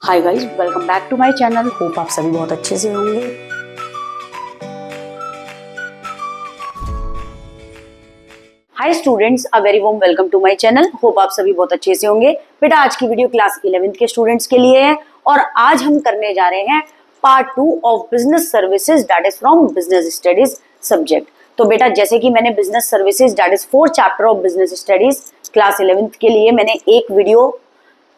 Hi guys, welcome back to my channel. Hope आप सभी बहुत अच्छे से होंगे। Hi students, a very warm welcome to my channel. Hope आप सभी बहुत अच्छे से होंगे। बेटा आज की वीडियो क्लास 11th के स्टूडेंट्स के लिए है और आज हम करने जा रहे हैं part 2 of business services that is from business studies subject. तो बेटा जैसे कि मैंने business services that is 4 chapter of business studies class 11th के लिए मैंने एक वीडियो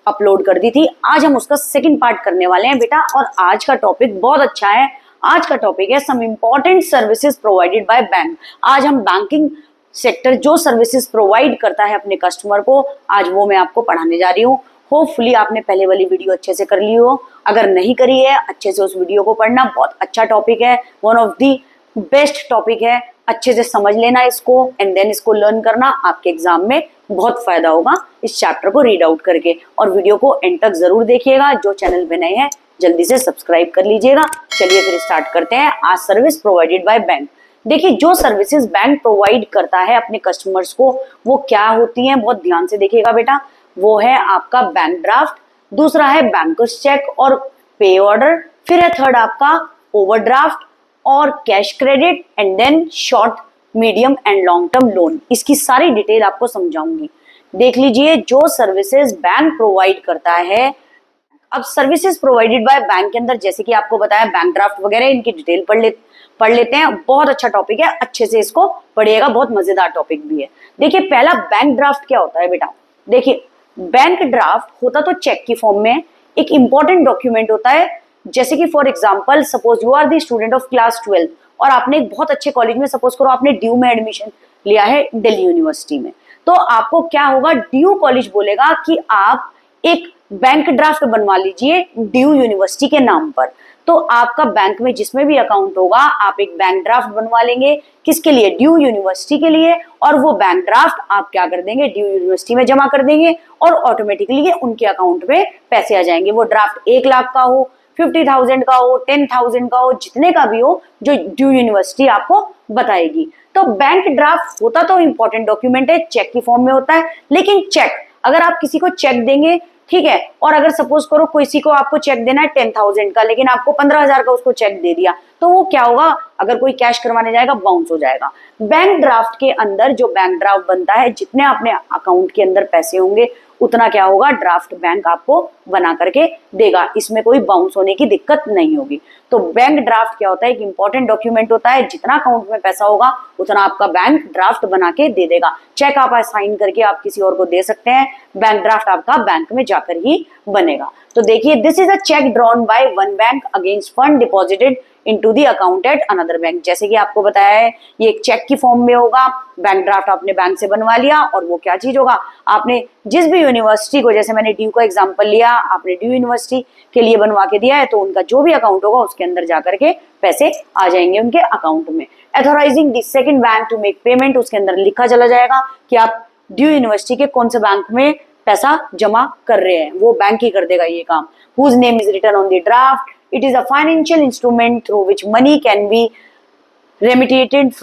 अपलोड कर दी थी। आज हम उसका सेकंड पार्ट करने वाले हैं बेटा, और आज का टॉपिक बहुत अच्छा है। आज का टॉपिक है some important services provided by bank. आज हम बैंकिंग सेक्टर जो सर्विसेज प्रोवाइड करता है अपने कस्टमर को, आज वो मैं आपको पढ़ाने जा रही हूँ। होपफुली आपने पहले वाली वीडियो अच्छे से कर ली हो। अगर नहीं करी है, अच्छे से उस वीडियो को पढ़ना। बहुत अच्छा टॉपिक है, one of the best topic है। अच्छे से समझ लेना इसको एंड देन इसको लर्न करना। आपके एग्जाम में बहुत फायदा होगा इस चैप्टर को रीड आउट करके। और वीडियो को एंड तक जरूर देखिएगा। जो चैनल पे नए हैं जल्दी से सब्सक्राइब कर लीजिएगा। चलिए फिर स्टार्ट करते हैं। आज सर्विस प्रोवाइडेड बाय बैंक। देखिए जो सर्विसेज बैंक प्रोवाइड करता है अपने कस्टमर्स को वो क्या होती हैं, बहुत ध्यान से देखिएगा बेटा। वो है आपका बैंक ड्राफ्ट, दूसरा है बैंकर्स चेक और पे ऑर्डर, फिर है थर्ड आपका ओवरड्राफ्ट और cash credit and then short medium and long term loan. इसकी सारी डिटेल आपको समझाऊंगी। देख लीजिए जो सर्विसेज बैंक प्रोवाइड करता है। अब सर्विसेज प्रोवाइडेड बाय बैंक के अंदर जैसे कि आपको बताया बैंक ड्राफ्ट वगैरह, इनकी डिटेल पढ़ लेते हैं। बहुत अच्छा टॉपिक है, अच्छे से इसको पढ़िएगा, बहुत मजेदार टॉपिक भी है। देखिए पहला बैंक ड्राफ्ट क्या होता है बेटा। देखिए बैंक ड्राफ्ट होता तो चेक की फॉर्म में, एक इंपॉर्टेंट डॉक्यूमेंट होता है। जैसे कि for example suppose you are the student of class 12 और आपने एक बहुत अच्छे कॉलेज में, सपोज करो आपने ड्यू में एडमिशन लिया है दिल्ली यूनिवर्सिटी में, तो आपको क्या होगा, ड्यू कॉलेज बोलेगा कि आप एक बैंक ड्राफ्ट बनवा लीजिए ड्यू यूनिवर्सिटी के नाम पर। तो आपका बैंक में जिसमें भी अकाउंट होगा आप एक बैंक ड्राफ्ट बनवा लेंगे। किसके लिए? ड्यू यूनिवर्सिटी के लिए। और वो बैंक ड्राफ्ट आप क्या कर देंगे, ड्यू यूनिवर्सिटी में जमा कर देंगे और ऑटोमेटिकली उनके अकाउंट में पैसे आ जाएंगे। वो ड्राफ्ट 1 लाख का हो, 50,000 का हो, 10,000 का हो, जितने का भी हो, जो ड्यू यूनिवर्सिटी आपको बताएगी। तो बैंक ड्राफ्ट होता तो इंपॉर्टेंट डॉक्यूमेंट है, चेक की फॉर्म में होता है। लेकिन चेक अगर आप किसी को चेक देंगे, ठीक है, और अगर सपोज करो किसी को आपको चेक देना है 10,000 का, लेकिन आपको 15,000 का उसको चेक दे दिया, तो वो क्या होगा, अगर कोई कैश करवाने जाएगा बाउंस हो जाएगा। बैंक ड्राफ्ट के अंदर जो बैंक ड्राफ्ट बनता है, जितने अपने अकाउंट के अंदर पैसे होंगे उतना क्या होगा, ड्राफ्ट बैंक आपको बना करके देगा। इसमें कोई बाउंस होने की दिक्कत नहीं होगी। तो बैंक ड्राफ्ट क्या होता है, एक इंपॉर्टेंट डॉक्यूमेंट होता है। जितना अकाउंट में पैसा होगा उतना आपका बैंक ड्राफ्ट बना के दे देगा। चेक आप साइन करके आप किसी और को दे सकते हैं, बैंक ड्राफ्ट आपका बैंक में जाकर ही बनेगा। तो देखिए this is a check drawn by one bank against fund deposited into the account at another bank. जैसे कि आपको बताया है ये एक चेक की फॉर्म में होगा। बैंक ड्राफ्ट आपने बैंक से बनवा लिया और वो क्या चीज होगा, आपने जिस भी यूनिवर्सिटी को, जैसे मैंने ड्यू का एग्जांपल लिया, आपने ड्यू यूनिवर्सिटी के लिए बनवा के दिया है, तो उनका जो भी अकाउंट होगा उसके अंदर जाकर के पैसे आ जाएंगे उनके अकाउंट में। Authorising the second bank to make payment, उसके अंदर लिखा चला जाएगा कि आप ड्यू यूनिवर्सिटी के कौन से बैंक में पैसा जमा कर रहे हैं, वो बैंक ही कर देगा ये काम। Whose name is written on the draft. It is a financial instrument through which money can be remitted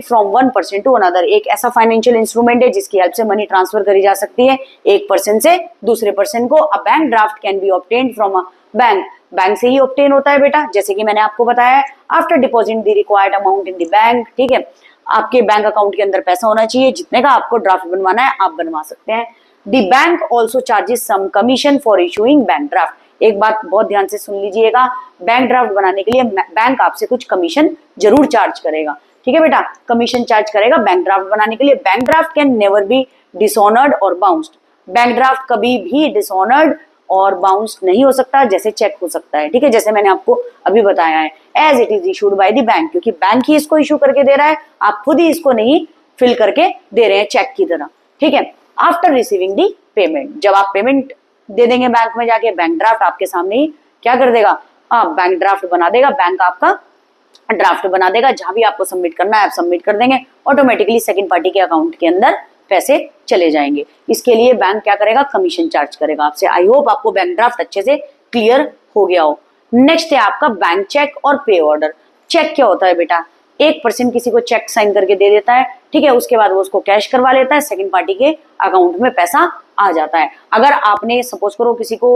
from one person to another. एक ऐसा फाइनेंशियल इंस्ट्रूमेंट है जिसकी हेल्प से मनी ट्रांसफर करी जा सकती है एक पर्सन से दूसरे पर्सन को। A bank draft can be obtained from a bank, bank से ही ऑब्टेन होता है बेटा, जैसे कि मैंने आपको बताया। After deposit the required amount in the bank, ठीक है, आपके बैंक अकाउंट के अंदर पैसा होना चाहिए, जितने का आपको ड्राफ्ट बनवाना है आप बनवा सकते हैं। The bank also charges some commission for issuing bank draft. एक बात बहुत ध्यान से सुन लीजिएगा, बैंक ड्राफ्ट बनाने के लिए बैंक आपसे कुछ कमीशन जरूर चार्ज करेगा, ठीक है बेटा, कमीशन चार्ज करेगा बैंक ड्राफ्ट बनाने के लिए। Bank draft can never be dishonoured और बाउंस्ड। बैंक ड्राफ्ट कभी भी डिसऑनर्ड और बाउंस्ड नहीं हो सकता, जैसे चेक हो सकता है, ठीक है, जैसे मैंने आपको अभी बताया है। As it is issued by the bank, क्योंकि बैंक ही इसको इशू करके दे रहा है, आप खुद ही इसको नहीं फिल करके दे रहे हैं चेक की तरह, ठीक है। आफ्टर रिसीविंग दी पेमेंट, जब आप पेमेंट दे देंगे बैंक में जाके, बैंक ड्राफ्ट आपके सामने ही क्या कर देगा, बैंक ड्राफ्ट बना देगा, बैंक आपका ड्राफ्ट बना देगा। जहां भी आपको सबमिट करना है आप सबमिट कर देंगे, ऑटोमेटिकली सेकंड पार्टी के अकाउंट के अंदर पैसे चले जाएंगे। इसके लिए बैंक क्या करेगा, कमीशन चार्ज करेगा आपसे। आई होप आपको बैंक ड्राफ्ट अच्छे से क्लियर हो गया हो। नेक्स्ट है आपका बैंक चेक और पे ऑर्डर। चेक क्या होता है बेटा, एक पर्सन किसी को चेक साइन करके दे देता है, ठीक है, उसके बाद वो उसको कैश करवा लेता है, सेकंड पार्टी के अकाउंट में पैसा आ जाता है। अगर आपने सपोज करो किसी को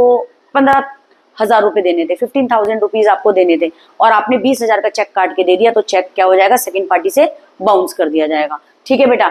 15,000 रुपए देने थे, 15,000 रुपीज आपको देने थे और आपने 20,000 का चेक काट के दे दिया, तो चेक क्या हो जाएगा, सेकंड पार्टी से बाउंस कर दिया जाएगा। ठीक है बेटा,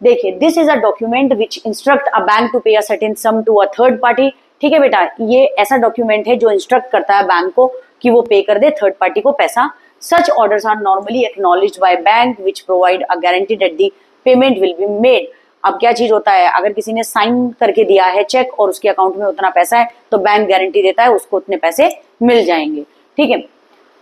देखिए this is a document which instruct a bank to pay a certain sum to a third party. ठीक है बेटा, ये ऐसा डॉक्यूमेंट है जो इंस्ट्रक्ट करता है बैंक को कि वो पे कर दे थर्ड पार्टी को पैसा। Such orders are normally acknowledged by bank which provide a guarantee that the payment will be made. अब क्या चीज होता है, अगर किसी ने साइन करके दिया है चेक और उसके अकाउंट में उतना पैसा है तो बैंक गारंटी देता है उसको उतने पैसे मिल जाएंगे। ठीक है,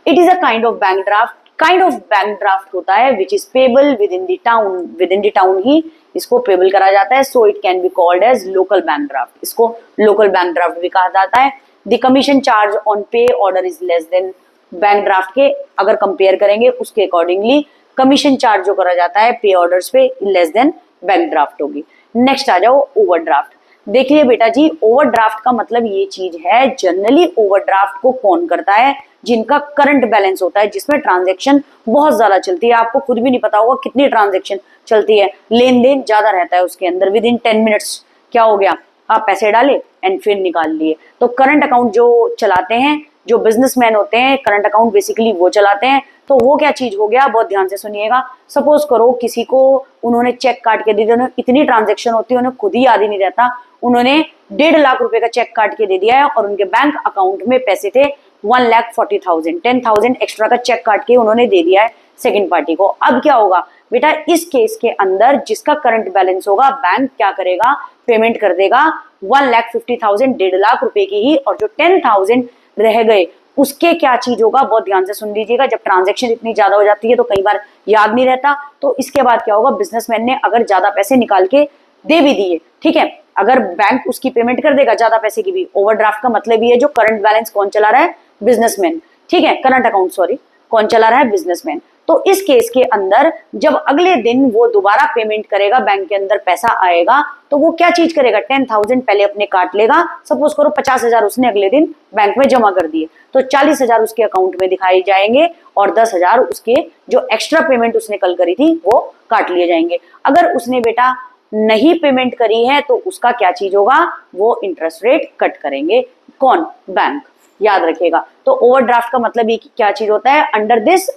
it is a kind of bank draft. Kind of bank draft होता है which is payable within the town ही इसको पेबल करा जाता है। So it can be called as local bank draft, इसको लोकल बैंक ड्राफ्ट भी कहा जाता है। The commission charge on pay order is less than bank draft के, अगर कंपेयर करेंगे उसके अकॉर्डिंगली कमीशन चार्ज जो करा जाता है पे ऑर्डर्स पे लेस देन बैंक ड्राफ्ट होगी। नेक्स्ट आ जाओ ओवरड्राफ्ट। देखिए बेटा जी, ओवरड्राफ्ट का मतलब ये चीज है, जनरली ओवरड्राफ्ट को कौन करता है, जिनका करंट बैलेंस होता है, जिसमें ट्रांजैक्शन बहुत ज्यादा चलती है, आपको खुद भी नहीं पता होगा कितनी ट्रांजैक्शन चलती है, लेन देन ज्यादा रहता है उसके अंदर, विद इन 10 मिनट्स क्या हो गया, आप पैसे डाले एंड फिर निकाल लिए। तो करंट अकाउंट जो चलाते हैं, जो बिजनेसमैन होते हैं, करंट अकाउंट बेसिकली वो चलाते हैं। तो वो क्या चीज हो गया, बहुत ध्यान से सुनिएगा। सपोज करो किसी को उन्होंने चेक काट के दे दिया, इतनी ट्रांजैक्शन होती है उन्हें खुद ही याद ही नहीं रहता, उन्होंने 1.5 लाख रुपए का चेक काट के दे दिया है और उनके बैंक अकाउंट में पैसे थे 1,40,000, 10,000 एक्स्ट्रा का चेक काट के उन्होंने दे दिया है सेकंड पार्टी को। अब क्या होगा बेटा, इस केस के अंदर जिसका करंट बैलेंस होगा, बैंक क्या करेगा, पेमेंट कर देगा 1,50,000, 1.5 लाख रुपए की ही, और जो 10,000 रह गए उसके क्या चीज होगा, बहुत ध्यान से सुन लीजिएगा। जब ट्रांजैक्शन इतनी ज्यादा हो जाती है तो कई बार याद नहीं रहता, तो इसके बाद क्या होगा, बिजनेसमैन ने अगर ज्यादा पैसे निकाल के दे भी दिए, ठीक है, अगर बैंक उसकी पेमेंट कर देगा ज्यादा पैसे की भी, ओवरड्राफ्ट का मतलब ये है जो करंट बैलेंस कौन चला रहा है, बिजनेसमैन। ठीक है, करंट अकाउंट सॉरी, कौन चला रहा है, बिजनेसमैन। तो इस केस के अंदर जब अगले दिन वो दोबारा पेमेंट करेगा, बैंक के अंदर पैसा आएगा, तो वो क्या चीज करेगा, 10,000 पहले अपने काट लेगा। सपोज करो 50,000 उसने अगले दिन बैंक में जमा कर दिए, तो 40,000 उसके अकाउंट में दिखाई जाएंगे और 10,000 उसके जो एक्स्ट्रा पेमेंट उसने कल करी थी वो काट लिए जाएंगे। अगर उसने बेटा नहीं पेमेंट करी है तो उसका क्या चीज होगा, वो इंटरेस्ट रेट कट करेंगे, कौन, बैंक, याद रखिएगा। तो ओवरड्राफ्ट का मतलब ये क्या चीज होता है, under this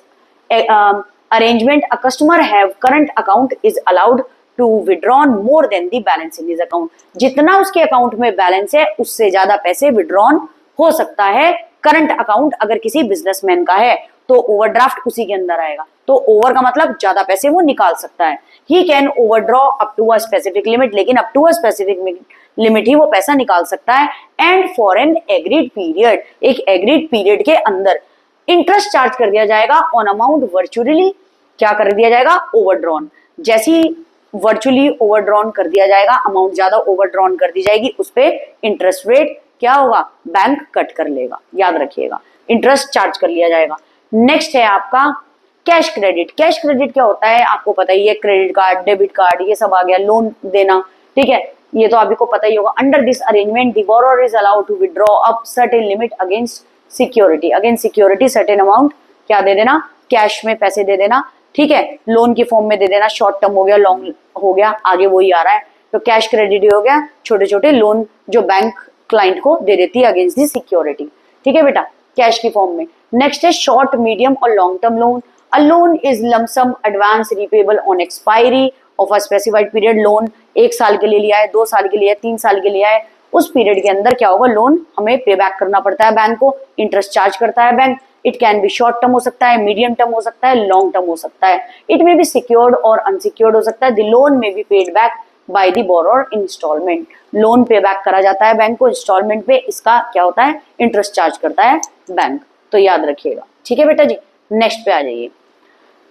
arrangement a customer have current account is allowed to withdraw more than the balance in his account। जितना उसके अकाउंट में बैलेंस है उससे ज्यादा पैसे विड्रॉन हो सकता है करंट अकाउंट अगर किसी बिजनेसमैन का है, तो ओवरड्राफ्ट उसी के अंदर आएगा। तो ओवर का मतलब ज्यादा पैसे वो निकाल सकता है। He can overdraw up to a specific limit, लेकिन up to a specific limit ही वो पैसा निकाल सकता है। And for an agreed period, एक एग्रीड पीरियड के अंदर इंटरेस्ट चार्ज कर दिया जाएगा ऑन अमाउंट वर्चुअली, क्या कर दिया जाएगा, ओवरड्रॉन। जैसी वर्चुअली ओवरड्रॉन कर दिया जाएगा, अमाउंट ज्यादा ओवरड्रॉन कर दी जाएगी, उस पे इंटरेस्ट रेट क्या होगा, बैंक कट कर लेगा, याद रखिएगा, इंटरेस्ट चार्ज कर लिया जाएगा। नेक्स्ट है आपका कैश क्रेडिट। कैश क्रेडिट क्या होता है आपको पता ही है, क्रेडिट कार्ड, डेबिट कार्ड, ये सब आ गया, लोन देना, ठीक है, ये तो आपको पता ही होगा। Under this arrangement the borrower is allowed to withdraw up certain limit against security, against security certain amount क्या दे देना, कैश में पैसे दे देना, ठीक है, लोन के फॉर्म में दे देना, शॉर्ट टर्म हो गया, लॉन्ग हो गया, आगे वही आ रहा है। तो कैश क्रेडिट हो गया छोटे छोटे लोन जो बैंक क्लाइंट को दे देती है अगेंस्ट दी सिक्योरिटी, ठीक है बेटा, कैश की फॉर्म में। नेक्स्ट है शॉर्ट, मीडियम और long term loan. A loan is lump sum advance repayable on expiry of a specified period. Loan 1 साल के लिए लिया है, 2 साल के लिए, 3 साल के लिए है, उस पीरियड के अंदर क्या होगा, लोन हमें पे बैक करना पड़ता है बैंक को, इंटरेस्ट चार्ज करता है bank. It can B short term हो सकता है, मीडियम टर्म हो सकता है, लॉन्ग टर्म हो सकता है। इट मे बी सिक्योर्ड और अनसिक्योर्ड हो सकता है। The loan may be paid back by the borrower instalment. Loan pay back करा जाता है बैंक को इंस्टॉलमेंट पे, इसका क्या होता है, इंटरेस्ट चार्ज करता है बैंक, तो याद रखिएगा, ठीक है बेटा जी। नेक्स्ट पे आ जाइए।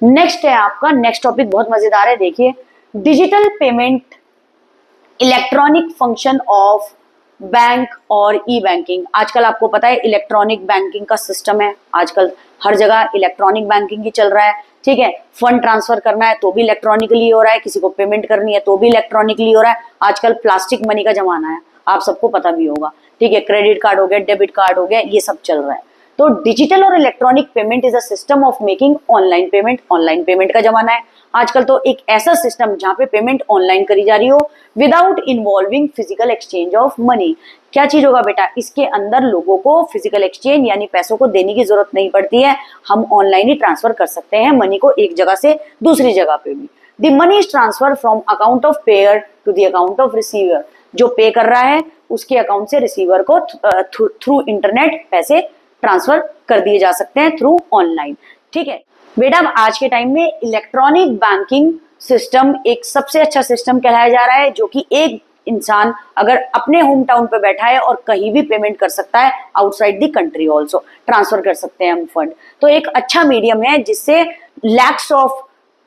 नेक्स्ट है आपका, नेक्स्ट टॉपिक बहुत मजेदार है, देखिए, digital payment, electronic function of bank और ई बैंकिंग। आजकल आपको पता है इलेक्ट्रॉनिक बैंकिंग का सिस्टम है, आजकल हर जगह इलेक्ट्रॉनिक बैंकिंग ही चल रहा है, ठीक है। फंड ट्रांसफर करना है तो भी इलेक्ट्रॉनिकली हो रहा है, किसी को पेमेंट करनी है तो भी इलेक्ट्रॉनिकली हो रहा है। आजकल प्लास्टिक मनी का जमाना है, आप सबको पता भी होगा, ठीक है। क्रेडिट कार्ड हो गया, डेबिट कार्ड हो गया, ये सब चल रहा है। तो डिजिटल और electronic payment is a system of making online payment. Online payment का जमाना है आजकल, तो एक ऐसा सिस्टम जहां पे पेमेंट ऑनलाइन करी जा रही हो without involving physical exchange of money. क्या चीज होगा बेटा, इसके अंदर लोगों को फिजिकल एक्सचेंज यानी पैसों को देने की जरूरत नहीं पड़ती है, हम ऑनलाइन ही ट्रांसफर कर सकते हैं मनी को एक जगह से दूसरी जगह पे भी। The money is transfer from account of payer to the account of receiver. जो पे कर रहा है उसके अकाउंट से रिसीवर को थ्रू इंटरनेट पैसे ट्रांसफर कर दिए जा सकते हैं थ्रू ऑनलाइन। ठीक है बेटा, अब आज के टाइम में इलेक्ट्रॉनिक बैंकिंग सिस्टम एक सबसे अच्छा सिस्टम कहलाया जा रहा है, जो कि एक इंसान अगर अपने होम टाउन पे बैठा है और कहीं भी पेमेंट कर सकता है, outside the country also transfer कर सकते हैं हम फंड। तो एक अच्छा मीडियम है जिससे lakhs of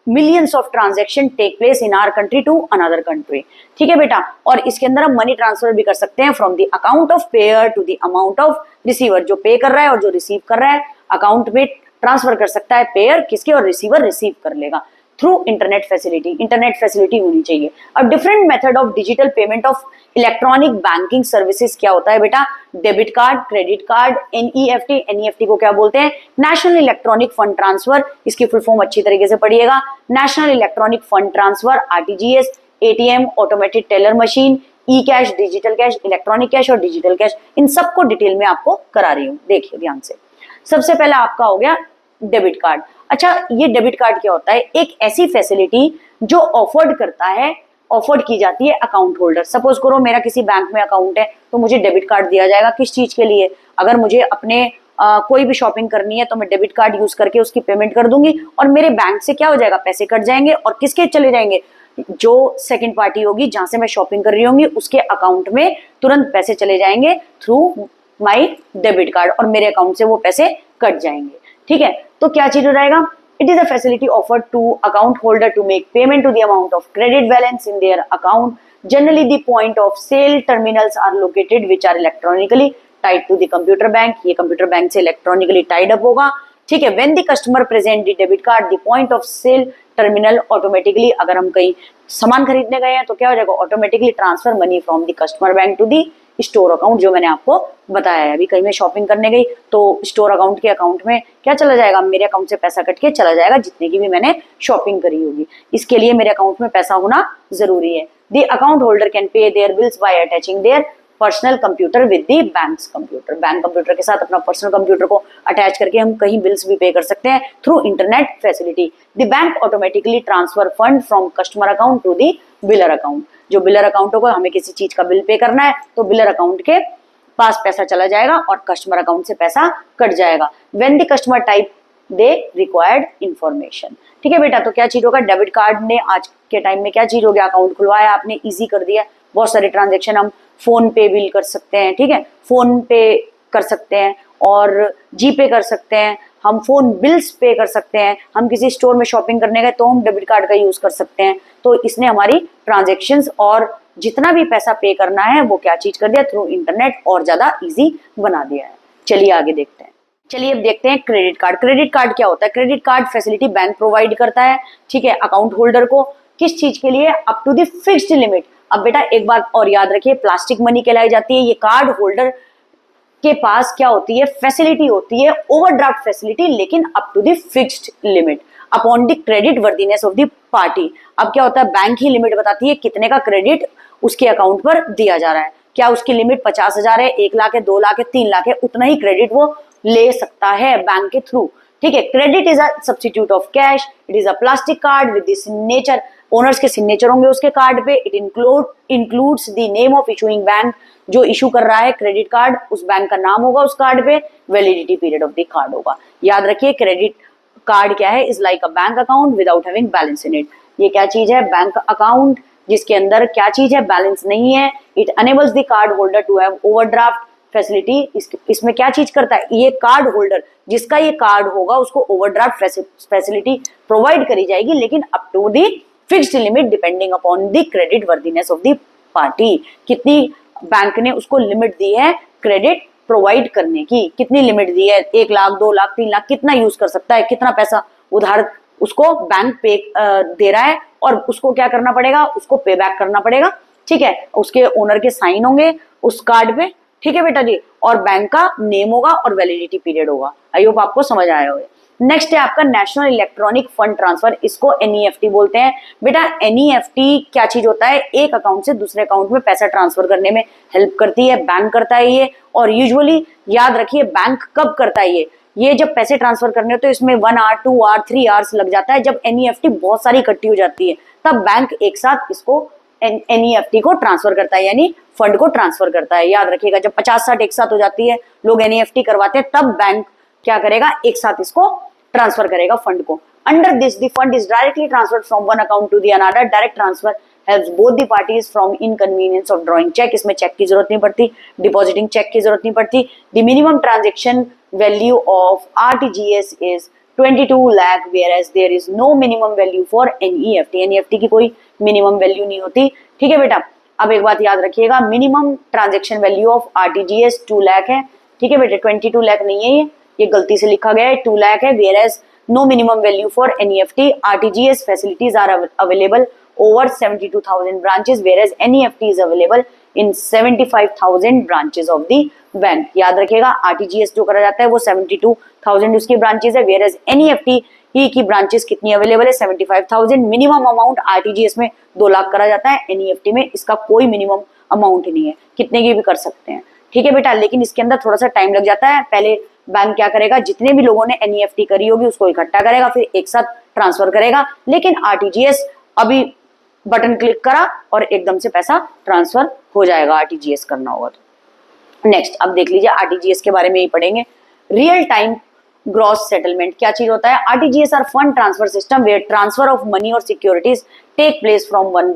millions of transaction take place in our country to another country. ठीक है बेटा, और इसके अंदर हम मनी ट्रांसफर भी कर सकते हैं from the account of payer to the amount of receiver. जो पे कर रहा है और जो रिसीव कर रहा है अकाउंट में ट्रांसफर कर सकता है पेयर किसके, और रिसीवर रिसीव कर लेगा through internet facility. Internet facility होनी चाहिए। अब different method of digital payment of electronic banking services क्या होता है बेटा, debit card, credit card, NEFT. NEFT को क्या बोलते हैं, नेशनल इलेक्ट्रॉनिक फंड ट्रांसफर। इसकी फुल फॉर्म अच्छी तरीके से पढ़िएगा, national electronic fund transfer, RTGS, ATM, automated teller machine, e cash, digital cash, electronic cash और डिजिटल कैश। इन सबको डिटेल में आपको करा रही हूँ, देखिए ध्यान से। सबसे पहला आपका हो गया डेबिट कार्ड। अच्छा, ये डेबिट कार्ड क्या होता है, एक ऐसी फैसिलिटी जो ऑफर्ड करता है, ऑफर्ड की जाती है अकाउंट होल्डर। सपोज करो मेरा किसी बैंक में अकाउंट है तो मुझे डेबिट कार्ड दिया जाएगा, किस चीज के लिए, अगर मुझे अपने कोई भी शॉपिंग करनी है तो मैं डेबिट कार्ड यूज करके उसकी पेमेंट कर दूंगी और मेरे बैंक से क्या हो जाएगा, पैसे कट जाएंगे और किसके चले जाएंगे, जो सेकंड पार्टी होगी जहां से मैं शॉपिंग कर रही होंगी उसके अकाउंट में तुरंत पैसे चले जाएंगे थ्रू माई डेबिट कार्ड और मेरे अकाउंट से वो पैसे कट जाएंगे। ठीक है, तो क्या चीज हो जाएगा, it is a facility offered to account holder to make payment to the amount of credit balance in their account. Generally the point of sale terminals are located which are electronically tied to the computer bank. ये computer bank से electronically tied up होगा। ठीक है, when the customer present the debit card the point of sale terminal automatically, अगर हम कहीं सामान खरीदने गए हैं तो क्या हो जाएगा, automatically transfer money from the customer bank to the store account, जो मैंने आपको बताया है। अभी कहीं मैं शॉपिंग करने गई तो स्टोर अकाउंट के अकाउंट में क्या चला जाएगा, मेरे अकाउंट से पैसा कट के चला जाएगा जितने की भी मैंने शॉपिंग करी होगी। इसके लिए मेरे अकाउंट में पैसा होना जरूरी है। The account holder can pay their bills by attaching their personal computer with the bank's computer. Bank computer के साथ अपना पर्सनल कंप्यूटर को अटैच करके हम कहीं बिल्स भी पे कर सकते हैं through internet facility. The bank automatically transfer fund from customer account to the biller account. जो बिलर अकाउंट होगा, हमें किसी चीज का बिल पे करना है तो बिलर अकाउंट के पास पैसा चला जाएगा और कस्टमर अकाउंट से पैसा कट जाएगा when the customer type they required information. ठीक है बेटा, तो क्या चीज होगा, डेबिट कार्ड ने आज के टाइम में क्या चीज हो गया, अकाउंट खुलवाया आपने, इजी कर दिया। बहुत सारे ट्रांजेक्शन हम फोन पे बिल कर सकते हैं, ठीक है, फोन पे कर सकते हैं और जी पे कर सकते हैं, हम फोन बिल्स पे कर सकते हैं, हम किसी स्टोर में शॉपिंग करने गए तो हम डेबिट कार्ड का यूज कर सकते हैं। तो इसने हमारी ट्रांजेक्शन्स और जितना भी पैसा पे करना है वो क्या चीज कर दिया, थ्रू इंटरनेट और ज्यादा इजी बना दिया है। चलिए आगे देखते हैं। चलिए अब देखते हैं क्रेडिट कार्ड। क्रेडिट कार्ड क्या होता है, credit card facility bank provide करता है, ठीक है, अकाउंट होल्डर को, किस चीज के लिए, up to the fixed limit. अब बेटा एक बात और याद रखिए, प्लास्टिक मनी कहलाई जाती है, ये कार्ड होल्डर के पास क्या होती है, फैसिलिटी होती है ओवरड्राफ्ट फैसिलिटी, लेकिन up to the fixed limit upon the creditworthiness of the party. अब क्या होता है, बैंक ही लिमिट बताती है कितने का क्रेडिट उसके अकाउंट पर दिया जा रहा है। क्या उसकी लिमिट 50,000 है, 1 लाख है, 2 लाख है, 3 लाख है, उतना ही क्रेडिट वो ले सकता है बैंक के थ्रू। ठीक है, credit is a substitute of cash, it is a plastic card with the signature, owners के सिग्नेचर होंगे उसके कार्ड पे। It includes the name of issuing bank, जो इशू कर रहा है क्रेडिट कार्ड उस बैंक का नाम होगा उस कार्ड पे, validity period of the card होगा। याद रखिए क्रेडिट कार्ड क्या है, is like a bank account without having balance in it. ये क्या चीज है, बैंक अकाउंट जिसके अंदर क्या चीज है, बैलेंस नहीं है। It enables the card holder to have overdraft facility. इसमें क्या चीज करता है, ये कार्ड होल्डर जिसका ये कार्ड होगा उसको ओवरड्राफ्ट फैसिलिटी प्रोवाइड करी जाएगी, लेकिन up to the fixed limit depending upon the creditworthiness of the party. कितनी बैंक ने उसको लिमिट दी है क्रेडिट प्रोवाइड करने की, कितनी लिमिट दी है, 1 लाख, 2 लाख, 3 लाख, कितना यूज कर सकता है, कितना पैसा उधार उसको बैंक पे दे रहा है और उसको क्या करना पड़ेगा, उसको पे बैक करना पड़ेगा। ठीक है, उसके ओनर के साइन होंगे उस कार्ड पे, ठीक है बेटा जी, और बैंक का नेम होगा और वैलिडिटी पीरियड होगा। आई होप आपको समझ आया होगा। नेक्स्ट है आपका नेशनल इलेक्ट्रॉनिक फंड ट्रांसफर, इसको एनईएफटी बोलते हैं। बेटा एनईएफटी क्या चीज होता है, एक अकाउंट से दूसरे अकाउंट में पैसा ट्रांसफर करने में हेल्प करती है, बैंक करता है ये। और यूजुअली याद रखिए बैंक कब करता है ये जब पैसे ट्रांसफर करने होते हैं इसमें 1 आवर 2 आवर 3 आवर्स लग जाता है। जब एनईएफटी बहुत सारी इकट्ठी हो जाती है तब बैंक एक साथ इसको एनईएफटी को ट्रांसफर करता है, यानी फंड को ट्रांसफर करता है। याद रखिएगा जब 50-60 एक साथ हो जाती है, लोग एनईएफटी करवाते हैं, तब बैंक क्या करेगा, एक साथ इसको ट्रांसफर करेगा फंड को। Under this the fund is directly transferred from one account to the another. Direct transfer helps both the parties from inconvenience of drawing check, इसमें चेक की जरूरत नहीं पड़ती, डिपॉजिटिंग चेक की जरूरत नहीं पड़ती। The minimum transaction value of RTGS is 22 lakh whereas there is no minimum value for NEFT। NEFT की कोई मिनिमम वैल्यू नहीं होती, ठीक है बेटा। अब एक बात याद रखिएगा, minimum transaction value of RTGS 2 lakh है, ठीक है बेटे, 22 लाख नहीं है, ये गलती से लिखा गया है, 2 लाख है। whereas no minimum value for NEFT। RTGS facilities are available over 72,000 branches whereas NEFT is available in 75,000 branches of the bank। याद रखिएगा RTGS जो करा जाता है वो 72,000 उसकी ब्रांचेस है, whereas NEFT ही की ब्रांचेस कितनी अवेलेबल है, 75,000। मिनिमम अमाउंट RTGS में 2 लाख करा जाता है, NEFT में इसका कोई मिनिमम अमाउंट नहीं है, कितने की भी कर सकते हैं, ठीक है बेटा। लेकिन इसके अंदर थोड़ा सा टाइम लग जाता है। पहले बैंक क्या करेगा, जितने भी लोगों ने NEFT करी होगी उसको इकट्ठा करेगा, फिर एक साथ ट्रांसफर करेगा। लेकिन RTGS अभी बटन क्लिक करा और एकदम से पैसा ट्रांसफर हो जाएगा, RTGS करना होगा तो। नेक्स्ट अब देख लीजिए RTGS के बारे में ही पढ़ेंगे। रियल टाइम ग्रॉस सेटलमेंट क्या चीज होता है, RTGS are fund transfer system where transfer of money और securities take place from one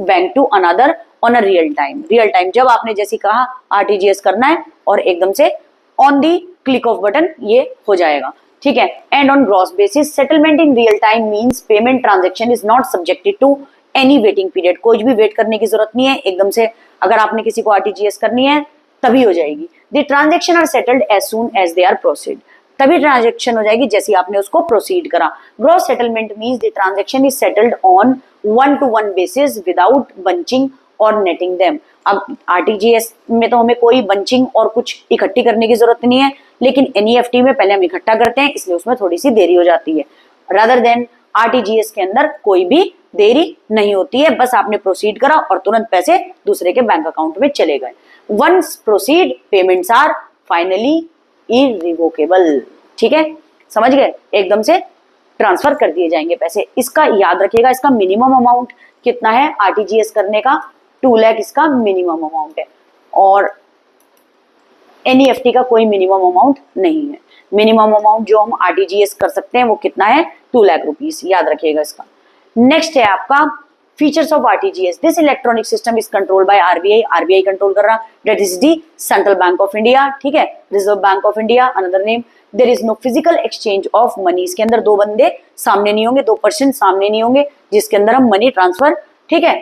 bank to another on a real time. Real time जब आपने जैसे कहा RTGS करना है और एकदम से on the click of button ये हो जाएगा, ठीक है। And on gross basis settlement in real time means payment transaction is not subjected to any waiting period. कुछ भी वेट करने की जरूरत नहीं है, एकदम से अगर आपने किसी को RTGS करनी है तभी हो जाएगी। The transaction are settled as soon as they are proceed, तभी ट्रांजैक्शन हो जाएगी जैसे आपने उसको प्रोसीड करा। Gross settlement means the transaction is settled on 1-to-1 basis without bunching और नेटिंग देम। अब RTGS में तो हमें कोई बंचिंग और कुछ इकट्ठी करने की जरूरत नहीं है, लेकिन NEFT में पहले हम इकट्ठा करते हैं, इसलिए उसमें थोड़ी सी देरी हो जाती है। रादर देन RTGS के अंदर कोई भी देरी नहीं होती है, बस आपने प्रोसीड करा और तुरंत पैसे दूसरे के बैंक अकाउंट में चले गए। Once proceed payments are finally irrevocable, ठीक है, समझ गए, एकदम से ट्रांसफर कर दिए जाएंगे पैसे। इसका याद रखिएगा, इसका मिनिमम अमाउंट कितना है RTGS करने का, 2 लाख इसका मिनिमम अमाउंट है, और NEFT का कोई मिनिमम अमाउंट नहीं है। मिनिमम अमाउंट जो हम RTGS कर सकते हैं वो कितना है, 2 लाख रुपीस, याद रखिएगा इसका। नेक्स्ट है आपका features of RTGS। This electronic system is control by RBI, RBI control कर रहा, that is the central bank of India, ठीक है, reserve bank of India another name. There is no physical exchange of money, इसके अंदर 2 बंदे सामने नहीं होंगे, 2 पर्सन सामने नहीं होंगे जिसके अंदर हम मनी ट्रांसफर, ठीक है,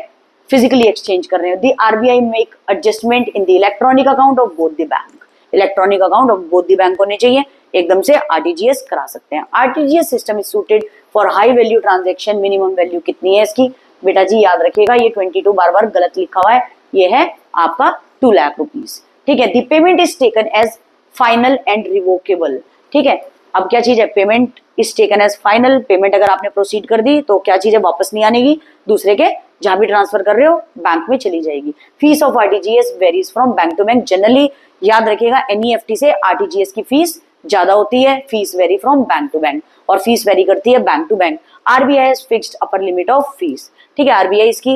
फिजिकली एक्सचेंज कर रहे हैं। दी RBI make adjustment in the electronic account of both the bank, electronic account of both the bank होने चाहिए, एकदम से RTGS करा सकते हैं। RTGS system is suited for high value transaction. Minimum value कितनी है इसकी, बेटा जी याद रखिएगा, ये 22 बार बार गलत लिखा हुआ है, ये है आपका 2 लाख रुपीस, ठीक है। The payment is taken as final and revocable, ठीक है। अब क्या चीज है, payment is taken as final, payment अगर आपने प्रोसीड कर दी तो क्या चीज है, वापस नहीं आने की, दूसरे के जहां भी ट्रांसफर कर रहे हो बैंक में चली जाएगी। Fees of RTGS varies from bank to bank. Generally याद रखिएगा NEFT से RTGS की फीस ज्यादा होती है, fees vary from bank to bank, और फीस वेरी करती है bank to bank. RBI has fixed upper limit of fees, ठीक है, RBI इसकी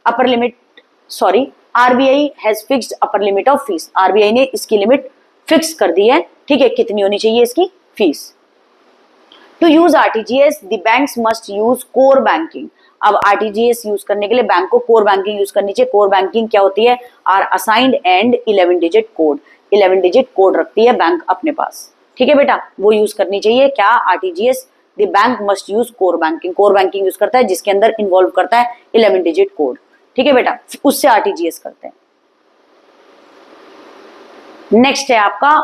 upper limit, sorry, RBI has fixed upper limit of fees, RBI ने इसकी लिमिट फिक्स कर दी है, ठीक है, कितनी होनी चाहिए इसकी fees. To use RTGS the banks must use core banking. अब RTGS यूज करने के लिए बैंक को कोर बैंकिंग यूज करनी चाहिए। कोर बैंकिंग क्या होती है, are assigned and 11 digit code, 11 digit code रखती है बैंक अपने पास, ठीक है बेटा, वो यूज करनी चाहिए। क्या RTGS the bank must use core banking, core banking use करता है जिसके अंदर इन्वॉल्व करता है 11 डिजिट कोड, ठीक है बेटा, उससे RTGS करते हैं। नेक्स्ट है आपका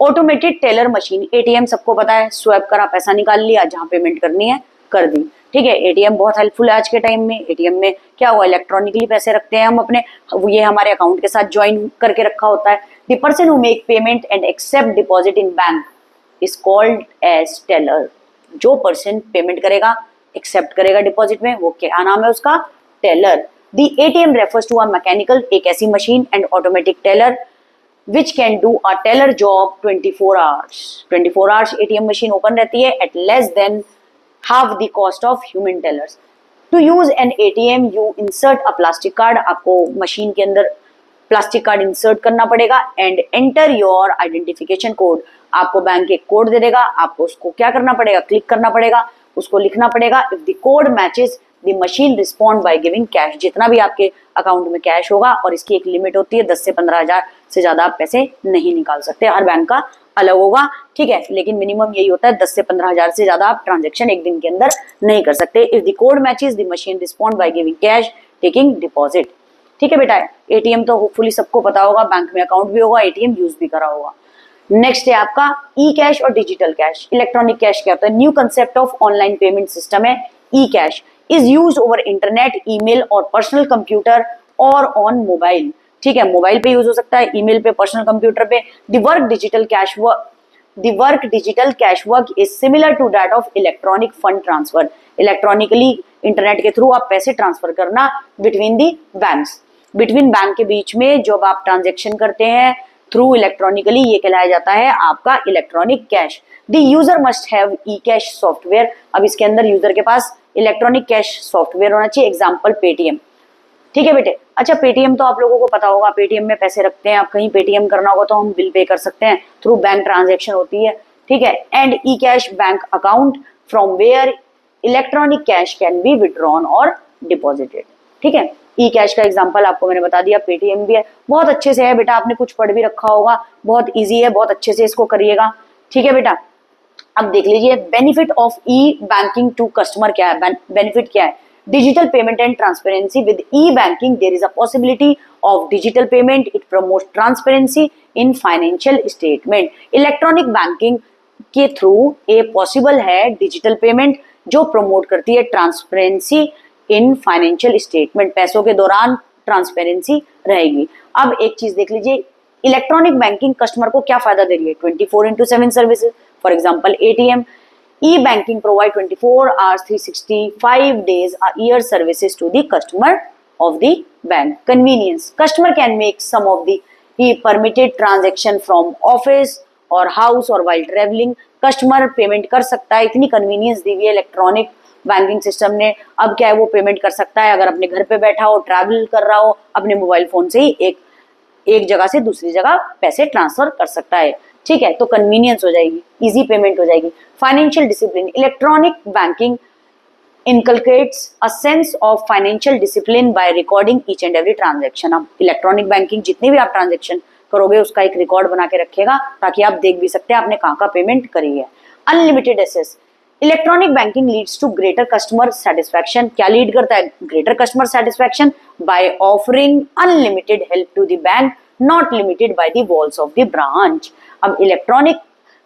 ऑटोमेटेड टेलर मशीन। ATM सबको पता है, स्वैप करा पैसा निकाल लिया, जहां पेमेंट करनी है कर दी। ठीक है, एटीएम बहुत हेल्पफुल है आज के टाइम में। एटीएम में क्या हुआ, इलेक्ट्रॉनिकली पैसे रखते हैं हम अपने, ये हमारे अकाउंट के साथ ज्वाइन करके रखा होता है। The person who make payment and accept deposit in bank is called as teller. जो पर्सन पेमेंट करेगा, एक्सेप्ट करेगा डिपॉजिट में, वो क्या नाम है उसका, teller. The ATM refers to a mechanical, एक ऐसी machine, and automatic teller which can do a teller job 24 hours. 24 hours ATM machine open रहती है at less than half the cost of human tellers. To use an ATM you insert a plastic card. आपको machine के अंदर plastic card insert करना पड़ेगा and enter your identification code. आपको bank एक code दे देगा, आपको उसको क्या करना पड़ेगा, क्लिक करना पड़ेगा, उसको लिखना पड़ेगा। If the code matches the machine respond by giving cash. जितना भी आपके अकाउंट में कैश होगा, और इसकी एक लिमिट होती है 10 से 15,000 से ज्यादा आप पैसे नहीं निकाल सकते, हर बैंक का अलग होगा। ठीक है, लेकिन मिनिमम यही होता है 10 से 15,000 से ज्यादा आप ट्रांजेक्शन एक दिन के अंदर नहीं कर सकते। If the code matches the machine respond by giving cash taking deposit. ठीक है बेटा, एटीएम तो होपफुली सबको पता होगा, बैंक में अकाउंट भी होगा, एटीएम यूज भी करा होगा। नेक्स्ट है आपका ई कैश और डिजिटल कैश। इलेक्ट्रॉनिक कैश क्या होता है, new concept of online payment system है। E cash is used over internet, email और पर्सनल कंप्यूटर और ऑन मोबाइल। ठीक है, मोबाइल पे यूज हो सकता है, ईमेल पे, पर्सनल कंप्यूटर पे। The work digital cash work is similar to that of electronic fund transfer. Electronically internet के थ्रू आप पैसे ट्रांसफर करना between the banks, between bank के बीच में जब आप ट्रांजेक्शन करते हैं थ्रू इलेक्ट्रॉनिकली, ये कहलाया जाता है आपका electronic cash. The user must have E cash software. अब इसके अंदर यूजर के पास इलेक्ट्रॉनिक कैश सॉफ्टवेयर होना चाहिए, एग्जाम्पल पेटीएम। ठीक है बेटे, अच्छा पेटीएम तो आप लोगों को पता होगा, पेटीएम में पैसे रखते हैं, आप कहीं पेटीएम करना होगा तो हम बिल पे कर सकते हैं, थ्रू बैंक ट्रांजेक्शन होती है। ठीक है, and e cash bank account from where electronic cash can be withdrawn और डिपॉजिटेड। ठीक है, ई कैश का एग्जांपल आपको मैंने बता दिया, पेटीएम भी है, बहुत अच्छे से है बेटा, आपने कुछ पढ़ भी रखा होगा, बहुत इजी है, बहुत अच्छे से इसको करिएगा। ठीक है बेटा, अब देख लीजिए benefit of e banking to customer क्या है। बेनिफिट क्या है, digital payment and transparency. With e banking there is a possibility of digital payment, it promotes transparency in financial statement. Electronic banking के थ्रू ये पॉसिबल है digital payment, जो promote करती है ट्रांसपेरेंसी इन फाइनेंशियल स्टेटमेंट, पैसों के दौरान transparency रहेगी। अब एक चीज देख लीजिए, इलेक्ट्रॉनिक बैंकिंग कस्टमर को क्या फायदा दे रही है, 24/7 services. For example ATM, E banking provide 24 hours 365 days a year services to the customer of the bank. Convenience, customer can make some of the permitted transaction from office और house और while traveling। Customer payment कर सकता है, इतनी convenience दी हुई है electronic banking system ने। अब क्या है, वो पेमेंट कर सकता है, अगर अपने घर पे बैठा हो, ट्रैवल कर रहा हो, अपने मोबाइल फोन से ही एक जगह से दूसरी जगह पैसे ट्रांसफर कर सकता है। ठीक है, तो कन्वीनियंस हो जाएगी, इजी पेमेंट हो जाएगी। Financial discipline, electronic banking inculcates a sense of financial discipline by recording each and every transaction। अब इलेक्ट्रॉनिक बैंकिंग जितने भी आप ट्रांजेक्शन करोगे उसका एक रिकॉर्ड बना के रखेगा, ताकि आप देख भी सकते हैं आपने कहाँ का पेमेंट करी है। Unlimited access, electronic banking leads to greater customer satisfaction. क्या लीड करता है, greater customer satisfaction by offering unlimited help to the bank, not limited by the walls of the branch. अब इलेक्ट्रॉनिक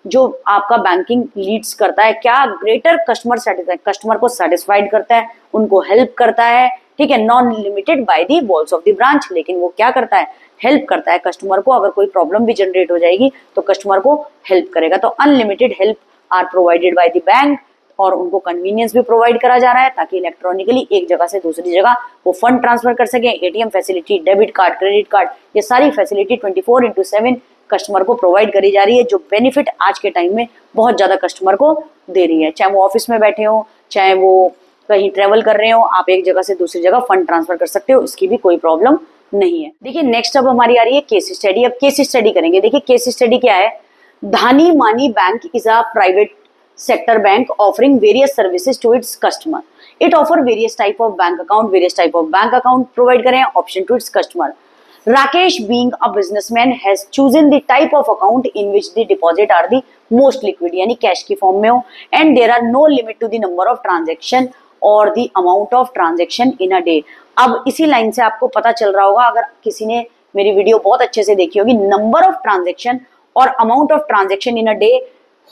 जो आपका बैंकिंग लीड्स करता है, क्या greater customer को सेटिस्फाइड करता है, उनको हेल्प करता है। ठीक है, non limited by the walls of the branch, लेकिन वो क्या करता है, हेल्प करता है कस्टमर को। अगर कोई प्रॉब्लम भी जनरेट हो जाएगी तो कस्टमर को हेल्प करेगा। तो unlimited help are provided by the bank, और उनको कन्वीनियंस भी प्रोवाइड करा जा रहा है ताकि इलेक्ट्रॉनिकली एक जगह से दूसरी जगह वो फंड ट्रांसफर कर सके। ATM facility, debit card, credit card, ये सारी फैसिलिटी 24/7 कस्टमर को प्रोवाइड करी जा रही है, जो बेनिफिट आज के टाइम में बहुत ज्यादा कस्टमर को दे रही है। चाहे वो ऑफिस में बैठे हो, चाहे वो कहीं ट्रेवल कर रहे हो, आप एक जगह से दूसरी जगह फंड ट्रांसफर कर सकते हो, इसकी भी कोई प्रॉब्लम नहीं है। देखिए नेक्स्ट अब हमारी आ रही है केस स्टडी। अब केस स्टडी करेंगे। देखिए केस स्टडी क्या है, धानी मानी bank is a private sector bank offering various services to its customer. It offer various type of bank account provide करें option to its customer. Rakesh being a businessman has chosen the type of account in which the deposit are the most liquid, यानी cash की form में हो, and there are no limit to the number of transaction or the amount of transaction in a day. अब इसी line से आपको पता चल रहा होगा, अगर किसी ने मेरी वीडियो बहुत अच्छे से देखी होगी, नंबर ऑफ ट्रांजेक्शन और amount of transaction in a day,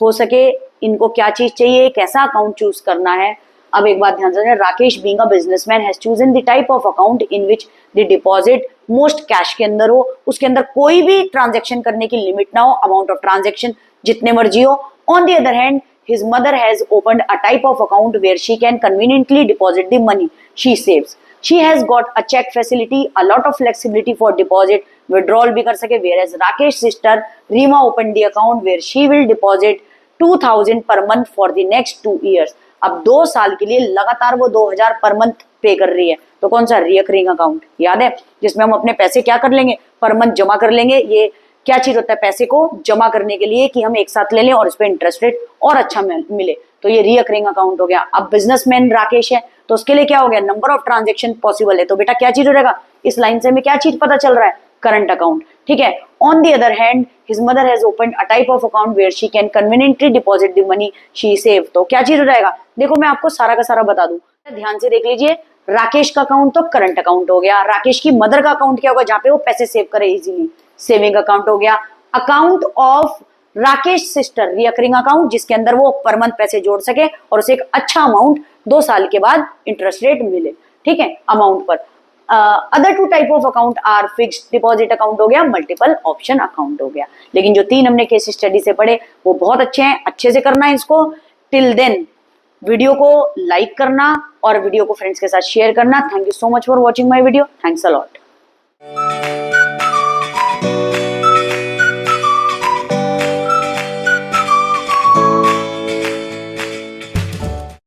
हो सके इनको क्या चीज चाहिए, कैसा अकाउंट चूज करना है, अब एक बात ध्यान से, Rakesh being a businessman has chosen the type of account in which the deposit most cash के अंदर हो, उसके अंदर कोई भी ट्रांजेक्शन करने की लिमिट ना हो, अमाउंट ऑफ ट्रांजेक्शन जितने मर्जी हो. On the other hand his mother has opened a type of account where she can conveniently deposit the money she saves. She has got a check facility, a lot of flexibility for deposit, withdrawal भी कर सके. Whereas Rakesh's sister Reema opened the account where she will deposit 2000 per month for the next 2 years. अब 2 साल के लिए लगातार वो 2000 per month पे कर रही है. तो कौन सा? Recurring account. याद है, जिसमें हम अपने पैसे क्या कर लेंगे? पर मंथ जमा कर लेंगे. ये क्या चीज होता है? पैसे को जमा करने के लिए कि हम एक साथ ले लें और इस पे इंटरेस्ट रेट और अच्छा मिले. तो ये रिकरिंग अकाउंट हो गया. अब बिजनेसमैन राकेश है तो उसके लिए क्या हो गया? नंबर ऑफ ट्रांजेक्शन पॉसिबल है. तो बेटा क्या चीज हो जाएगा? इस लाइन से हमें क्या चीज पता चल रहा है? Current account. ठीक है. On the other hand his mother has opened a type of account where she can conveniently deposit the money she save. तो क्या चीज हो जाएगा? देखो मैं आपको सारा का सारा बता दूं, ध्यान से देख लीजिए. राकेश का अकाउंट तो करंट अकाउंट हो गया. राकेश की मदर का अकाउंट क्या होगा? जहां पे वो पैसे सेव करे इजीली, सेविंग अकाउंट हो गया. Account of Rakesh sister recurring account, जिसके अंदर वो पर मंथ पैसे जोड़ सके और उसे एक अच्छा अमाउंट 2 साल के बाद इंटरेस्ट रेट मिले. ठीक है, अमाउंट पर. Other 2 type of account are fixed deposit account हो गया, मल्टीपल ऑप्शन अकाउंट हो गया. लेकिन जो 3 हमने केस स्टडी से पढ़े वो बहुत अच्छे हैं. अच्छे से करना है इसको. टिल देन वीडियो को लाइक करना और वीडियो को फ्रेंड्स के साथ शेयर करना. Thank you so much for watching my video. Thanks a lot.